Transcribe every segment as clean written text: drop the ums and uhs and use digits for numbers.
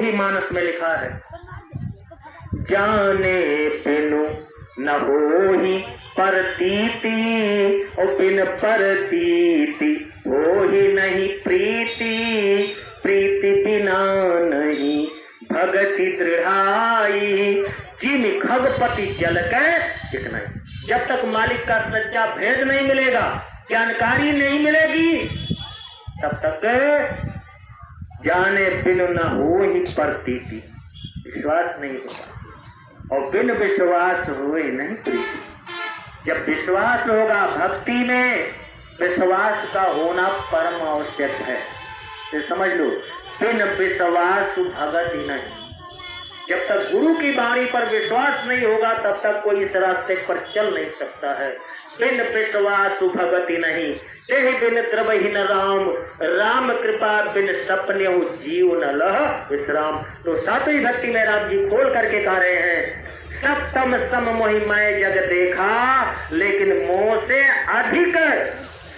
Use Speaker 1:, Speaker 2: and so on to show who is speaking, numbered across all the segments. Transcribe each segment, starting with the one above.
Speaker 1: भी मानस में लिखा है, जाने बिनु न होहि परतीति और बिन परतीति होहि नहीं प्रीति, प्रीति बिना नहीं भगति दृढ़ाई। जिन खगपति जल के चिकनाई। जब तक मालिक का सच्चा भेद नहीं मिलेगा, जानकारी नहीं मिलेगी, तब तक जाने बिनु न होहि परतीति, विश्वास नहीं होगा, और बिन विश्वास हुए नहीं प्रीति। जब विश्वास होगा, भक्ति में विश्वास का होना परम आवश्यक है, ये समझ लो। बिन विश्वास भगत ही नहीं। जब तक गुरु की वाणी पर विश्वास नहीं होगा, तब तक कोई इस रास्ते पर चल नहीं सकता है। बिन विश्वास भगति नहीं, तेहि बिन द्रवहीन राम, राम कृपा बिन सपने जीव न लह विश्राम। तो सातवीं भक्ति में राम जी खोल करके कह रहे हैं, सप्तम सम मोहि मैं जग देखा, लेकिन मोह से अधिक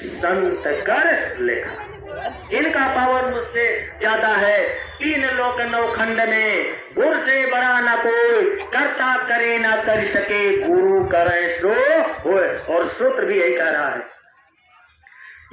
Speaker 1: संत कर लेखा। इनका पावर मुझसे ज्यादा है। 3 लोक 9 खंड में गुरु से बड़ा न कोई, करता करे न कर सके, गुरु करे सो होए। और सूत्र भी यही कह रहा है,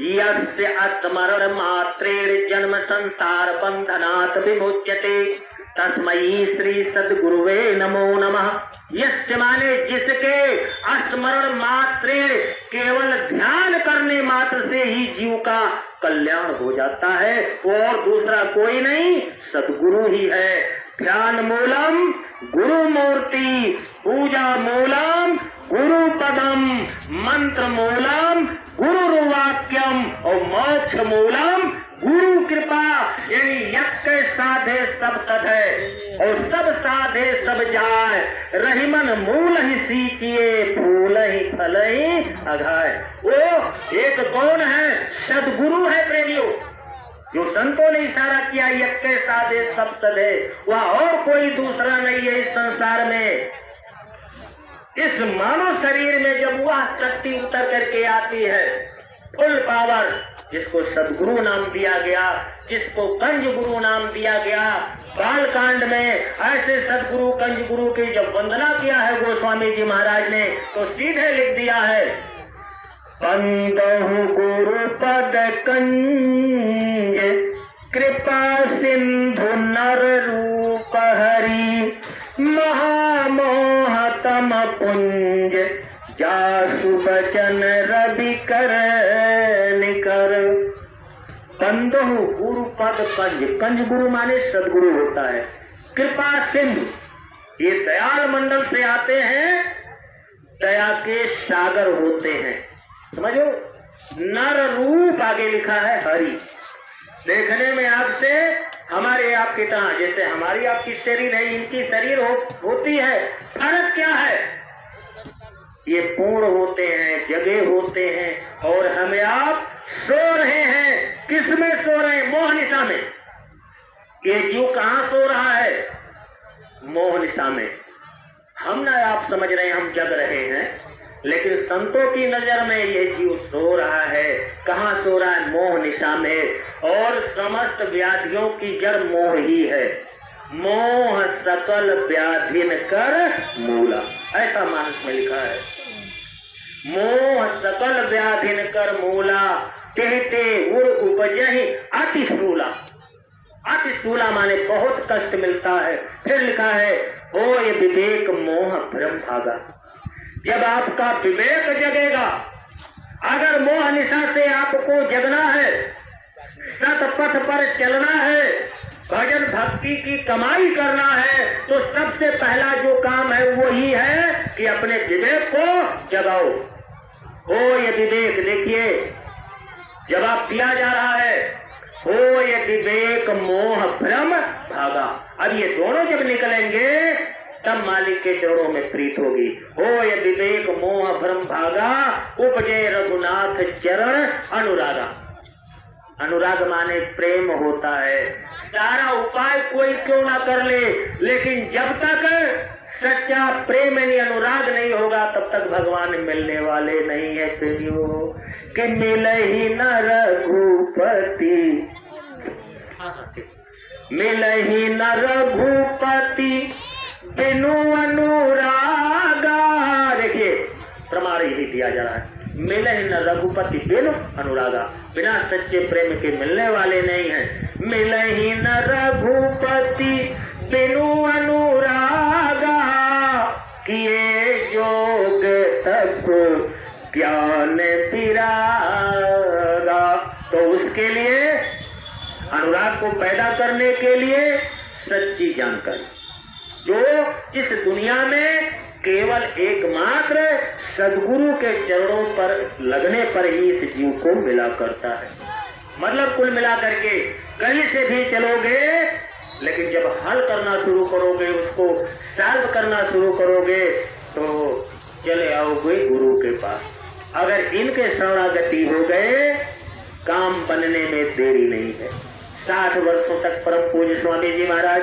Speaker 1: यस्य अस्मरण मात्रेण जन्म संसार बंधनात् विमुच्यते, तस्मै श्री सद्गुरुवे नमो नमः। यस्य माने जिसके, स्मरण मात्रेण केवल ध्यान करने मात्र से ही जीव का कल्याण हो जाता है, और दूसरा कोई नहीं, सद्गुरु ही है। ध्यान मूलम गुरु मूर्ति, पूजा मूलम गुरु पदम, मंत्र मूलम गुरु वाक्यम, और मोक्ष मूलम गुरु कृपा। यानी यज्ञ के साधे सब सद है, और सब साधे सब जाए, रहीमन मूल ही सींचिए, फूल ही फल ही अघाए। वो एक कौन है? सदगुरु है प्रेमियों, जो संतों ने इशारा किया यज्ञ के साधे सब सद है, वह और कोई दूसरा नहीं है इस संसार में। इस मानव शरीर में जब वह शक्ति उतर करके आती है, फुल पावर, जिसको सदगुरु नाम दिया गया, जिसको कंज गुरु नाम दिया गया। बाल कांड में ऐसे सदगुरु कंज गुरु की जब वंदना किया है गोस्वामी जी महाराज ने, तो सीधे लिख दिया है, बंदहु गुरु पद कंज, कृपा सिंधु नर रूप हरि, महामोहतम पुंज, जासु बचन रवि कर निकर। बंदहु गुरु पद कंज, कंज गुरु माने सदगुरु होता है। कृपा सिंधु, ये दयाल मंडल से आते हैं, दया के सागर होते हैं, समझो। नर रूप आगे लिखा है हरि, देखने में आपसे हमारे आपकी तरह, जैसे हमारी आपकी शरीर है, इनकी शरीर होती है, फर्क क्या है? ये पूर्ण होते हैं, जगे होते हैं, और हमें आप सो रहे हैं। किस में सो रहे हैं? मोह निशा में। ये जीव कहाँ सो रहा है? मोह निशा में। हम ना आप समझ रहे हैं हम जग रहे हैं, लेकिन संतों की नजर में ये जीव सो रहा है। कहाँ सो रहा है? मोह निशा में। और समस्त व्याधियों की जड़ मोह ही है। मोह सकल व्याधिन कर मूला, ऐसा मानस में लिखा है। मोह सकल व्याधिन कर मूला, कहते उर उपजहि अति स्थूला। अति स्थूला माने बहुत कष्ट मिलता है। फिर लिखा है, होय विवेक मोह भ्रम भागा। जब आपका विवेक जगेगा, अगर मोह निशा से आपको जगना है, सतपथ पर चलना है, भजन भक्ति की कमाई करना है, तो सबसे पहला जो काम है वो ही है कि अपने विवेक को जगाओ। हो ये विवेक, देखिए जवाब दिया जा रहा है, हो ये विवेक मोह भ्रम भागा। अब ये दोनों जब निकलेंगे, तब मालिक के चरणों में प्रीत होगी। हो ये विवेक मोह भ्रम भागा, उपजे रघुनाथ चरण अनुरागा। अनुराग माने प्रेम होता है। सारा उपाय कोई क्यों ना कर ले, लेकिन जब तक सच्चा प्रेम यानी अनुराग नहीं होगा, तब तक भगवान मिलने वाले नहीं है। प्रेमियों कि मिले ही न रघुपति, मिलहि न रघुपति बिनु अनुरागा। देखिए प्रमाण यही दिया जा रहा है, मिलहि न रघुपति बिनु अनुरागा, बिना सच्चे प्रेम के मिलने वाले नहीं हैं। मिलहि न रघुपति बिनु अनुरागा, किए जोग तप ज्ञान विरागा। तो उसके लिए, अनुराग को पैदा करने के लिए सच्ची जानकारी, जो इस दुनिया में केवल एकमात्र सदगुरु के चरणों पर लगने पर ही इस जीव को मिला करता है। मतलब कुल मिला करके कहीं से भी चलोगे, लेकिन जब हल करना शुरू करोगे, उसको सॉल्व करना शुरू करोगे, तो चले आओगे गुरु के पास। अगर इनके शरणागति हो गए, काम बनने में देरी नहीं है। 60 वर्षों तक परम पूज्य स्वामी जी महाराज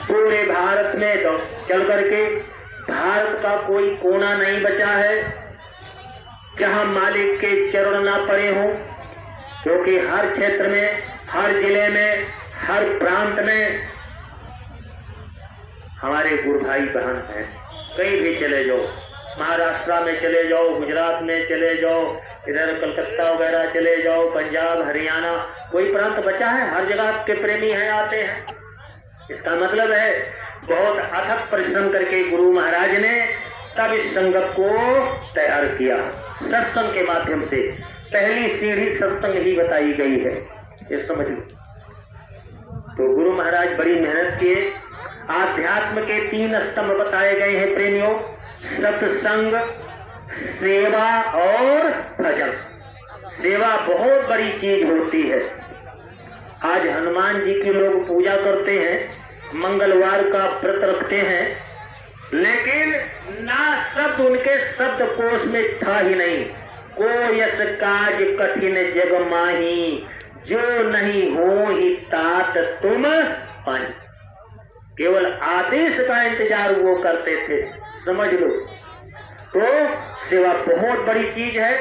Speaker 1: पूरे भारत में चल करके, भारत का कोई कोना नहीं बचा है जहां मालिक के चरण ना पड़े हों, क्योंकि हर क्षेत्र में, हर जिले में, हर प्रांत में हमारे गुरु भाई बहन हैं। कहीं भी चले जाओ, महाराष्ट्र में चले जाओ, गुजरात में चले जाओ, इधर कलकत्ता वगैरह चले जाओ, पंजाब, हरियाणा, कोई प्रांत बचा है? हर जगह आपके प्रेमी हैं, आते हैं। इसका मतलब है बहुत अथक परिश्रम करके गुरु महाराज ने तब इस संगत को तैयार किया। सत्संग के माध्यम से पहली सीढ़ी सत्संग ही बताई गई है, ये समझ लो। तो गुरु महाराज बड़ी मेहनत किए। आध्यात्म के 3 स्तंभ बताए गए हैं प्रेमियों, सत्संग, सेवा और भजन। सेवा बहुत बड़ी चीज होती है। आज हनुमान जी की लोग पूजा करते हैं, मंगलवार का व्रत रखते हैं, लेकिन ना शब्द उनके शब्द कोश में था ही नहीं। को यस काज कठिन जग माही, जो नहीं हो ही तात तुम पानी। केवल आदेश का इंतजार वो करते थे, समझ लो। तो सेवा बहुत बड़ी चीज है,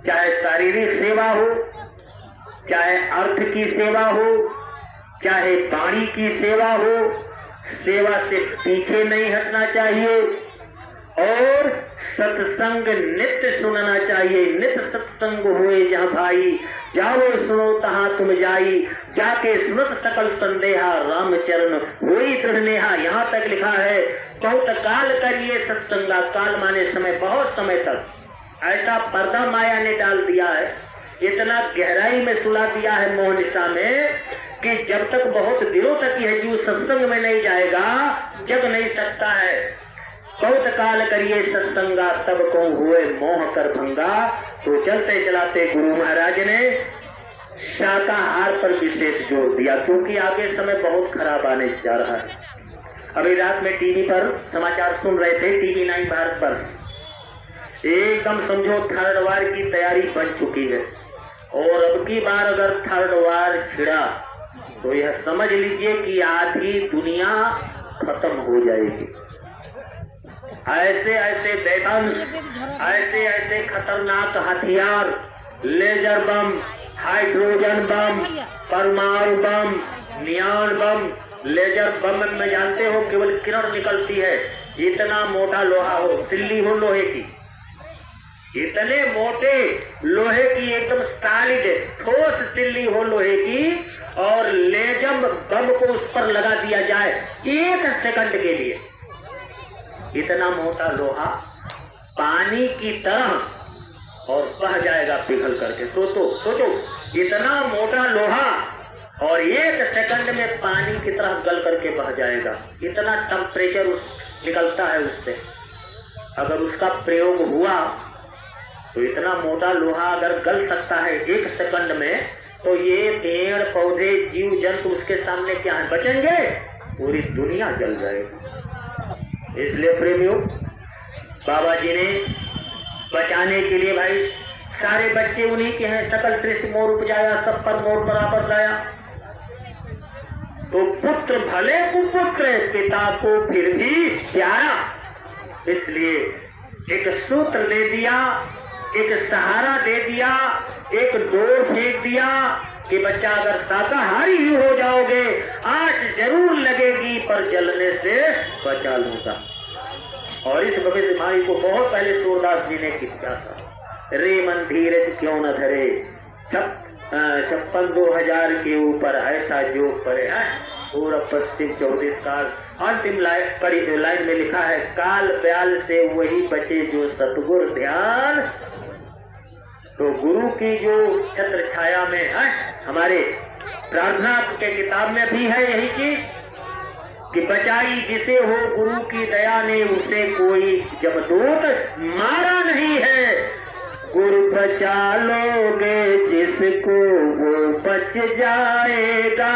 Speaker 1: चाहे शारीरिक सेवा हो, चाहे अर्थ की सेवा हो, चाहे वाणी की सेवा हो। सेवा से पीछे नहीं हटना चाहिए और सत्संग नित्य सुनना चाहिए। नित्य सत्संग हुए जहाँ भाई, जाओ सुनो तहाँ तुम जाई, जाके सुनत सकल संदेहा, रामचरण हुई दृढ़ नेहा। यहाँ तक लिखा है, बहुत काल करिए सत्संगा। काल माने समय, बहुत समय तक ऐसा पर्दा माया ने डाल दिया है, इतना गहराई में सुला दिया है मोह निशा में, कि जब तक बहुत दिनों तक यह जीव सत्संग में नहीं जाएगा, जग नहीं सकता है। बहुत काल करिए सत्संगा, तब को हुए मोह कर भंगा। तो चलते चलाते गुरु महाराज ने शाकाहार पर विशेष जोर दिया, क्योंकि आगे समय बहुत खराब आने जा रहा है। अभी रात में टीवी पर समाचार सुन रहे थे, TV 9 भारत पर, एकदम समझो थर्ड वार की तैयारी बन चुकी है। और अब की बार अगर थर्ड वार छिड़ा तो यह समझ लीजिए कि आधी दुनिया खत्म हो जाएगी। ऐसे ऐसे दैतांश, ऐसे ऐसे खतरनाक हथियार, लेजर बम, हाइड्रोजन बम, परमाणु बम, नियॉन बम। लेजर बम में जानते हो केवल किरण निकलती है, इतना मोटा लोहा हो, सिल्ली हो लोहे की, इतने मोटे लोहे की एकदम सॉलिड ठोस सिल्ली हो लोहे की, और लेजर बम को उस पर लगा दिया जाए 1 सेकंड के लिए, इतना मोटा लोहा पानी की तरह और बह जाएगा पिघल करके। सोचो इतना मोटा लोहा और 1 सेकंड में पानी की तरह गल करके बह जाएगा। इतना टेम्परेचर निकलता है उससे। अगर उसका प्रयोग हुआ तो इतना मोटा लोहा अगर गल सकता है 1 सेकंड में, तो ये पेड़ पौधे जीव जंतु उसके सामने क्या है, बचेंगे? पूरी दुनिया जल जाएगी। इसलिए प्रेमियों, बाबा जी ने बचाने के लिए, भाई सारे बच्चे उन्हीं के हैं, सकल सृष्टि मोर उपजाया, सब पर मोर बराबर लाया। तो पुत्र भले कुपुत्र, पिता को फिर भी प्यारा। इसलिए एक सूत्र दे दिया, एक सहारा दे दिया, एक डोर फेंक दिया, कि बच्चा अगर शाकाहारी ही हो जाओगे, आग जरूर लगेगी पर जलने से बचा लूंगा। और इस भविष्यवाणी को बहुत पहले सूरदास जी ने किया था। रे मन धीरज क्यों न धरे, 56,000 के ऊपर ऐसा जो पड़े है, पूरब पश्चिम 24 काल। अंतिम लाइन में लिखा है, काल ब्याल से वही बचे जो सतगुरु ध्यान। तो गुरु की जो छत्र छाया में है, हमारे प्रार्थना के किताब में भी है यही चीज कि बचाई जिसे हो गुरु की दया ने, उसे कोई जमदूत मारा नहीं है। गुरु बचा लोगे जिसको वो बच जाएगा,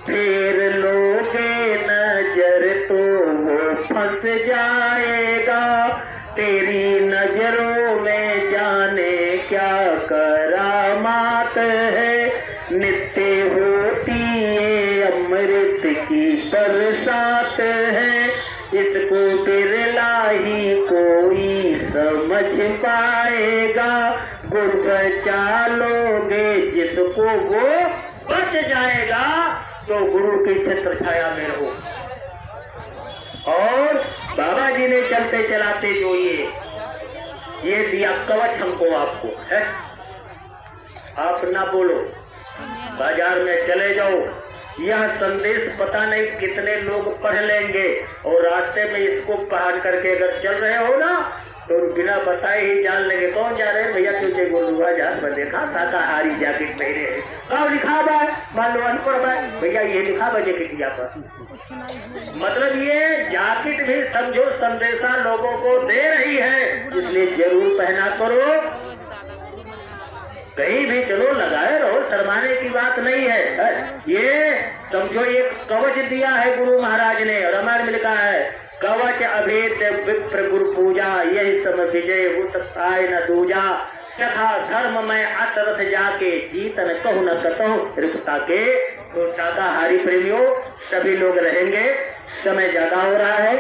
Speaker 1: फिर लोगे नजर तो वो फंस जाएगा। तेरी नजरों में जाने क्या करामात है, नित्य होती ये अमृत की बरसात है। इसको बिरला ही कोई समझ पाएगा, गुरु बचा लोगे जिसको वो बच जाएगा। तो गुरु की छत्र छाया में रहो। और बाबा जी ने चलते चलाते जो ये दिया कवच हमको, आपको है। आप ना बोलो, बाजार में चले जाओ, यह संदेश पता नहीं कितने लोग पढ़ लेंगे, और रास्ते में इसको पढ़ करके अगर चल रहे हो ना तो बिना बताए ही जान लेंगे कौन जा रहे हैं। भैया क्योंकि गुरुआ जा देखा शाकाहारी जैकेट पहने, कब लिखा बा, मान लो अनपढ़ बा, भैया ये लिखा बा जैकेटिया पर। मतलब ये जैकेट भी समझो संदेशा लोगों को दे रही है, इसलिए जरूर पहना करो। कहीं भी चलो लगाए रहो, शर्माने की बात नहीं है। ये समझो एक कवच दिया है गुरु महाराज ने, और हमारे में लिखा है, कवच अभेद विप्र गुरु पूजा, यही सम विजय आय न दूजा। सखा धर्म में अतरथ जाके, जीतन कहु न सकहु रिक्ता के। तो शाकाहारी प्रेमियों सभी लोग रहेंगे, समय ज्यादा हो रहा है।